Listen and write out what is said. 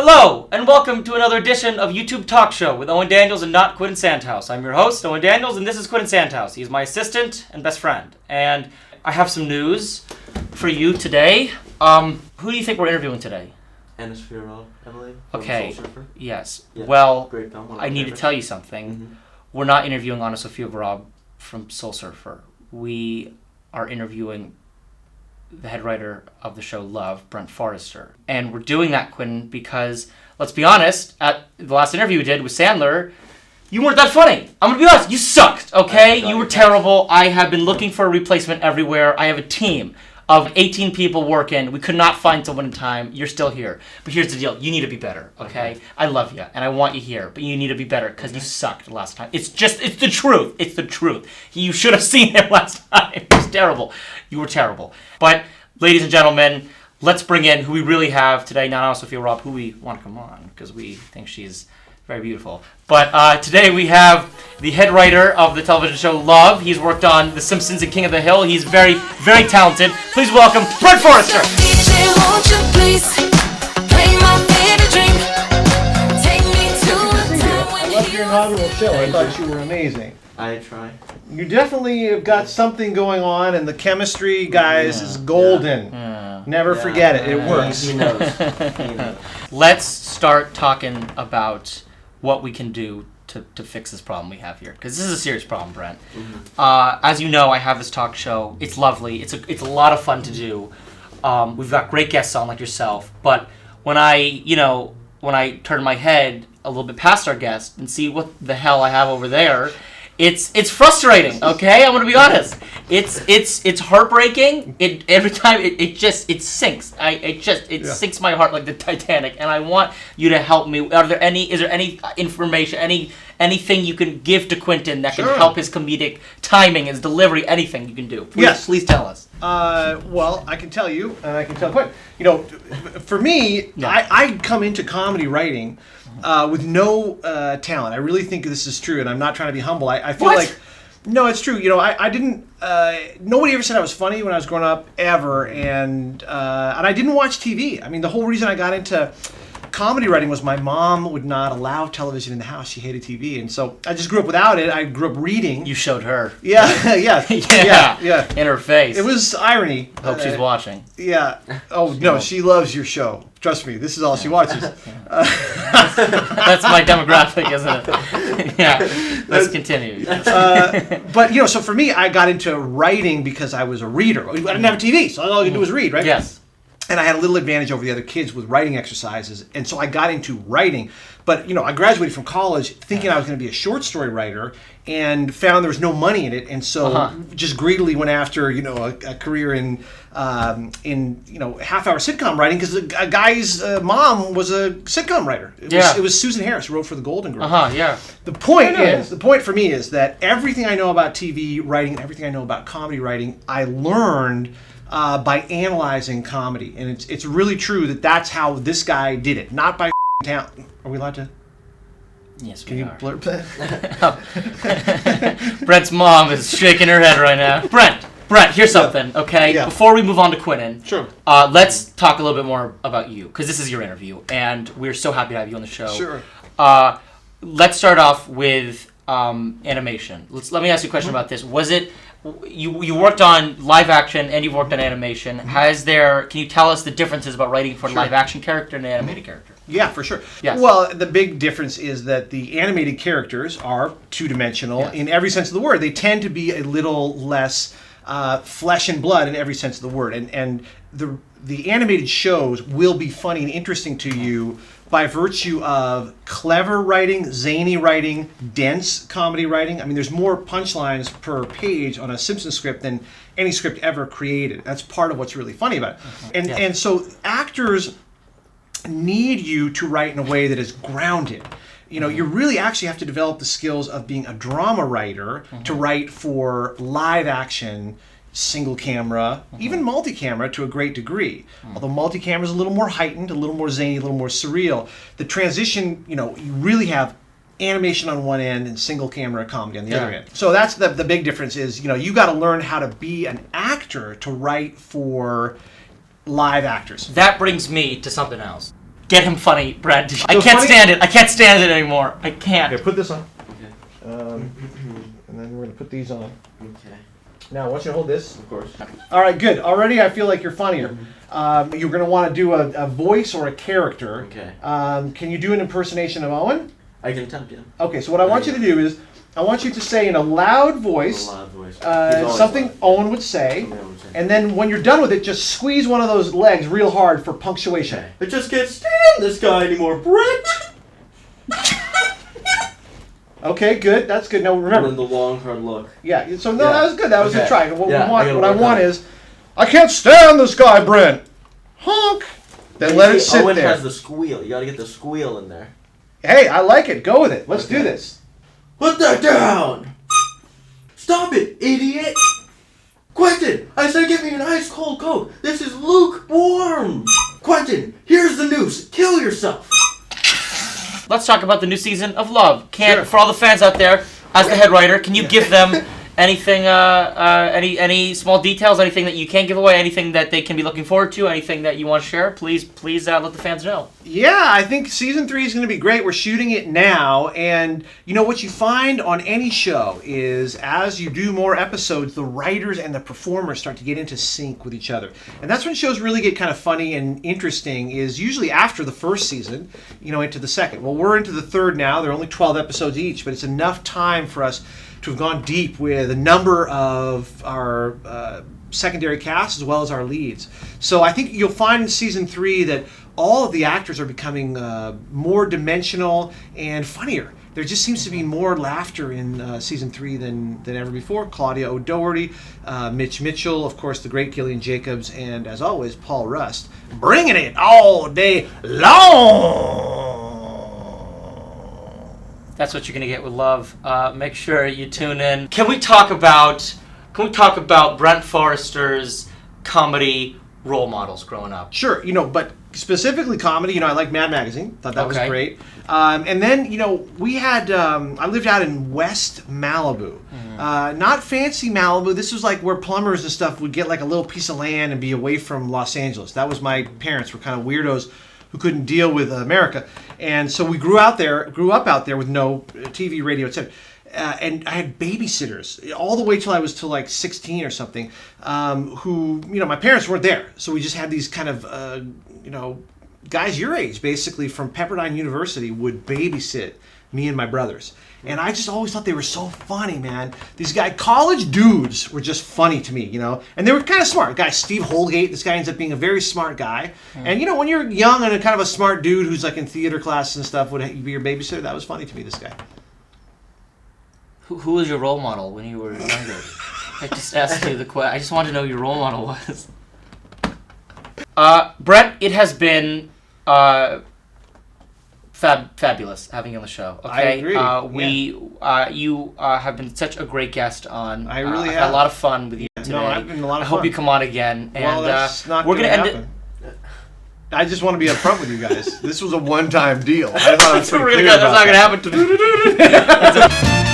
Hello, and welcome to another edition of YouTube Talk Show with Owen Daniels and not Quentin Sandhaus. I'm your host, Owen Daniels, and this is Quentin Sandhaus. He's my assistant and best friend. And I have some news for you today. Who do you think we're interviewing today? Emily. Okay. Yes. Yeah. Well, Great film. I need to tell you something. Mm-hmm. We're not interviewing Anna Sophia Varab from Soul Surfer. We are interviewing the head writer of the show Love, Brent Forrester. And we're doing that, Quentin, because, let's be honest, at the last interview we did with Sandler, you weren't that funny. I'm going to be honest, you sucked, okay? You were terrible. I have been looking for a replacement everywhere. I have a team of 18 people working. We could not find someone in time. You're still here. But here's the deal. You need to be better, okay? I love you, and I want you here, but you need to be better because you sucked last time. It's the truth. It's the truth. You should have seen him last time. It was terrible. You were terrible. But, ladies and gentlemen, let's bring in who we really have today, not Anna Sophia Robb, who we want to come on because we think she's very beautiful. But today we have the head writer of the television show Love. He's worked on The Simpsons and King of the Hill. He's very, very talented. Please welcome Brent Forrester. I loved your inaugural show. I thought you were amazing. I try. You definitely have got something going on, and the chemistry, guys, is golden. Never forget it. It works. He knows. He knows. Let's start talking about what we can do to fix this problem we have here, because this is a serious problem, Brent. Mm-hmm. As you know, I have this talk show. It's lovely. It's a lot of fun to do. We've got great guests on like yourself, but when I turn my head a little bit past our guest and see what the hell I have over there, it's frustrating. Okay, I'm gonna be honest. It's heartbreaking. Every time it sinks. It sinks my heart like the Titanic. And I want you to help me. Is there any information, anything you can give to Quentin that can help his comedic timing, his delivery, anything you can do? Please tell us. Well, I can tell you, and I can tell Quentin. You know, for me, I come into comedy writing with no talent. I really think this is true, and I'm not trying to be humble. I feel like, no, it's true. You know, I didn't. Nobody ever said I was funny when I was growing up, ever, and I didn't watch TV. I mean, the whole reason I got into comedy writing was my mom would not allow television in the house. She hated TV, and so I just grew up without it. I grew up reading. You showed her. Yeah. In her face. It was irony. Hope she's watching. Yeah. Oh no, she loves your show. Trust me, this is all she watches. That's my demographic, isn't it? Yeah. Let's continue. But so for me, I got into writing because I was a reader. I didn't have a TV, so all I could do was read, right? Yes. And I had a little advantage over the other kids with writing exercises, and so I got into writing. But I graduated from college thinking I was going to be a short story writer, and found there was no money in it, and so just greedily went after a career in half-hour sitcom writing, because a guy's mom was a sitcom writer. It was Susan Harris who wrote for the Golden Girls. The point for me is that everything I know about TV writing, everything I know about comedy writing, I learned by analyzing comedy, and it's really true that's how this guy did it, not by talent. Are we allowed to? Yes, Can you are. blurb that? Brent's mom is shaking her head right now. Brent, here's something, okay? Yeah. Before we move on to Quentin, Sure. Let's talk a little bit more about you, because this is your interview, and we're so happy to have you on the show. Sure. Let's start off with animation. Let me ask you a question about this. Was it you worked on live action and you've worked on animation? Can you tell us the differences about writing for a live action character and an animated character? Yeah, for sure. Yes. Well, the big difference is that the animated characters are two-dimensional in every sense of the word. They tend to be a little less flesh and blood in every sense of the word. And the animated shows will be funny and interesting to you by virtue of clever writing, zany writing, dense comedy writing. I mean, there's more punchlines per page on a Simpsons script than any script ever created. That's part of what's really funny about it. And so actors need you to write in a way that is grounded. You really actually have to develop the skills of being a drama writer to write for live action, single camera, even multi-camera to a great degree. Although multi-camera is a little more heightened, a little more zany, a little more surreal. The transition, you really have animation on one end and single camera comedy on the other end. So that's the big difference is, you got to learn how to be an actor to write for live actors. That brings me to something else. Get him funny, Brent. I So can't funny- stand it. I can't stand it anymore. I can't. Okay, put this on. Okay. And then we're going to put these on. Okay. Now, I want you to hold this. Of course. All right, good. Already I feel like you're funnier. You're going to want to do a voice or a character. Okay. Can you do an impersonation of Owen? I can attempt it. Okay, so what I want you to do is, I want you to say in a loud voice, A loud voice. He's always something loud. Owen would say, Something I would say. and then when you're done with it, just squeeze one of those legs real hard for punctuation. Okay. I just can't stand this guy anymore, Brent! Okay, good. That's good. Now And then remember, the long, hard look. yeah. So no, Yeah. that was good. That was a Okay. try. What Yeah, we want, I gotta what I work want on it. is, I can't stand this guy, Brent. Honk. Then let it sit Owen there. has the squeal. You gotta get the squeal in there. Hey, I like it. Go with it. Let's do Okay. this. Put that down! Stop it, idiot! Quentin, I said give me an ice cold Coke. This is lukewarm. Quentin, here's the noose. Kill yourself. Let's talk about the new season of Love. Sure. For all the fans out there, as the head writer, can you give them anything, any small details, anything that you can give away, anything that they can be looking forward to, anything that you want to share? Please let the fans know. Yeah, I think season 3 is going to be great. We're shooting it now, and you know what you find on any show is as you do more episodes, the writers and the performers start to get into sync with each other. And that's when shows really get kind of funny and interesting, is usually after the first season, into the second. Well, we're into the third now. There are only 12 episodes each, but it's enough time for us to have gone deep with a number of our secondary cast as well as our leads. So I think you'll find in season 3 that all of the actors are becoming more dimensional and funnier. There just seems to be more laughter in season 3 than ever before. Claudia O'Doherty, Mitch Mitchell, of course, the great Gillian Jacobs, and as always, Paul Rust, bringing it all day long. That's what you're gonna get with Love. Make sure you tune in. Can we talk about Brent Forrester's comedy role models growing up? Sure, but specifically comedy, I like Mad Magazine. Thought that was Okay. great. And then, we had, I lived out in West Malibu. Not fancy Malibu. This was like where plumbers and stuff would get like a little piece of land and be away from Los Angeles. That was my parents were kind of weirdos who couldn't deal with America. And so we grew up out there with no TV, radio, etc. And I had babysitters all the way till I was till like 16 or something, who, my parents weren't there. So we just had these kind of, guys your age, basically from Pepperdine University, would babysit me and my brothers. And I just always thought they were so funny, man. These college dudes were just funny to me, And they were kind of smart. Guy Steve Holgate, this guy ends up being a very smart guy. And, when you're young and a kind of a smart dude who's like in theater classes and stuff, would be your babysitter, that was funny to me, this guy. Who was your role model when you were younger? I just asked you the question. I just wanted to know who your role model was. Brett, it has been fabulous having you on the show. Okay? I agree. You have been such a great guest on. I really I've have. had a lot of fun with you today. No, I've been a lot of I hope fun. you come on again. And Well, that's not we're going gonna to end happen. it. I just want to be upfront with you guys. This was a one-time deal. I thought I was That's pretty clear not about going to that. happen to me.